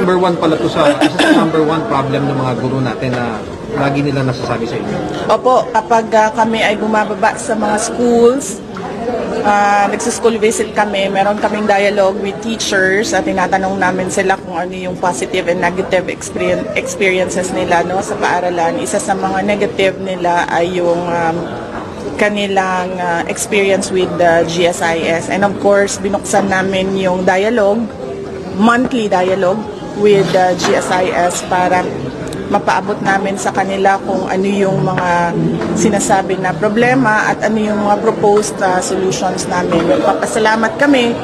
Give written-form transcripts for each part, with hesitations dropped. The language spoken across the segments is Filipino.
number one pala to isa sa number one problem ng mga guro natin na lagi nilang nasasabi sa inyo. Opo, kapag kami ay bumababa sa mga schools, nagsa-school visit kami, meron kaming dialogue with teachers at tinatanong namin sila kung ano yung positive and negative experiences nila, no, sa paaralan. Isa sa mga negative nila ay yung kanilang experience with the GSIS. And of course, binuksan namin yung dialogue, monthly dialogue with the GSIS para mapaabot namin sa kanila kung ano yung mga sinasabi na problema at ano yung mga proposed solutions namin. Magpapasalamat kami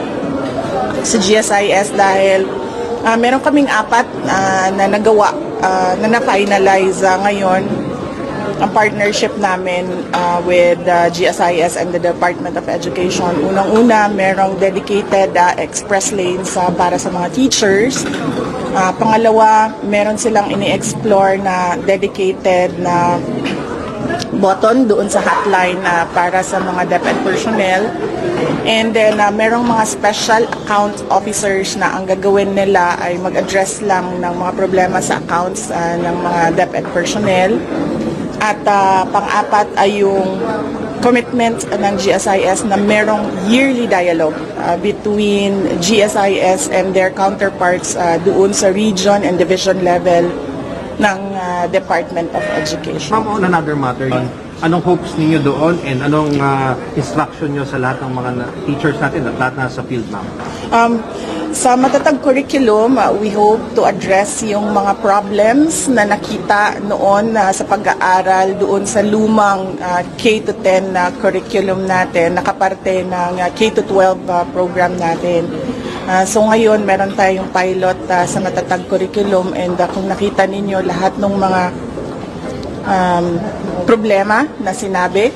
sa GSIS dahil meron kaming 4 na nagawa, na na-finalize ngayon ang partnership namin with GSIS and the Department of Education. Unang-una, merong dedicated express lanes para sa mga teachers. Pangalawa, meron silang ini-explore na dedicated na button doon sa hotline para sa mga DepEd personnel. And then, merong mga special account officers na ang gagawin nila ay mag-address lang ng mga problema sa accounts ng mga DepEd personnel. At pang-apat ay yung commitment ng GSIS na merong yearly dialogue between GSIS and their counterparts doon sa region and division level ng Department of Education. Ma'am, on another matter, anong hopes ninyo doon and anong instruction nyo sa lahat ng mga teachers natin at lahat na sa field, ma'am? Sa matatag curriculum, we hope to address yung mga problems na nakita noon sa pag-aaral doon sa lumang K-10 na curriculum natin, nakaparte ng K-12 program natin. So ngayon, meron tayong pilot sa matatag curriculum and kung nakita ninyo lahat ng mga problema na sinabi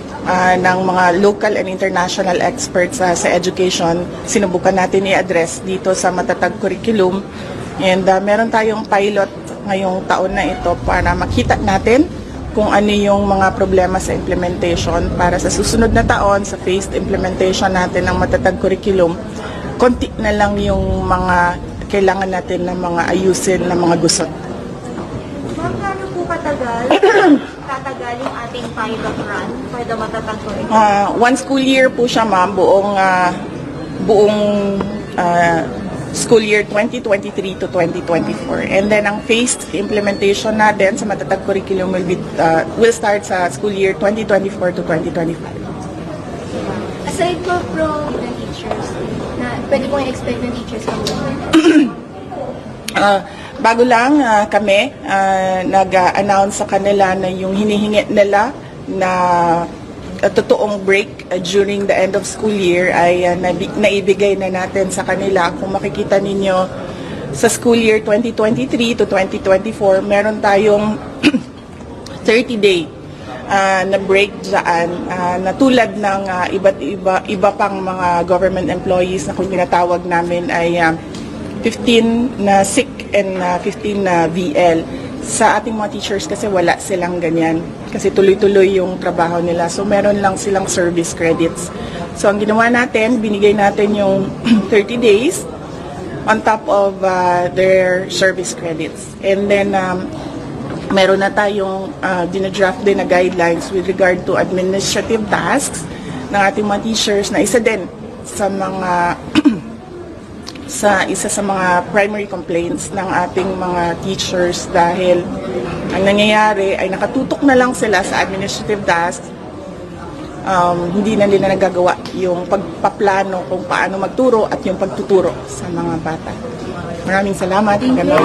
ng mga local and international experts sa education, sinubukan natin i-address dito sa matatag curriculum. And meron tayong pilot ngayong taon na ito para makita natin kung ano yung mga problema sa implementation para sa susunod na taon, sa phased implementation natin ng matatag curriculum, konti na lang yung mga kailangan natin ng mga ayusin na mga gusot. Ma'am, gaano po tatagal yung ating pilot run for the matatag curriculum? One school year po siya, ma'am, buong school year 2023 to 2024. And then ang phased implementation natin sa matatag curriculum will start sa school year 2024 to 2025. Aside po from the teachers, na pwede pong i-expect ng teachers from Bago lang kami nag-announce sa kanila na yung hinihingi nila na totoong break during the end of school year ay naibigay na natin sa kanila. Kung makikita ninyo sa school year 2023 to 2024, meron tayong 30-day na break dyan na tulad ng iba pang mga government employees na kung tinatawag namin ay 15 na sick and 15 na VL. Sa ating mga teachers kasi wala silang ganyan. Kasi tuloy-tuloy yung trabaho nila. So meron lang silang service credits. So ang ginawa natin, binigay natin yung 30 days on top of their service credits. And then meron na tayong dinadraft din na guidelines with regard to administrative tasks ng ating mga teachers na isa din sa mga isa sa mga primary complaints ng ating mga teachers dahil ang nangyayari ay nakatutok na lang sila sa administrative tasks, hindi na nila nagagawa yung pagpaplano kung paano magturo at yung pagtuturo sa mga bata. Maraming salamat. Ganun.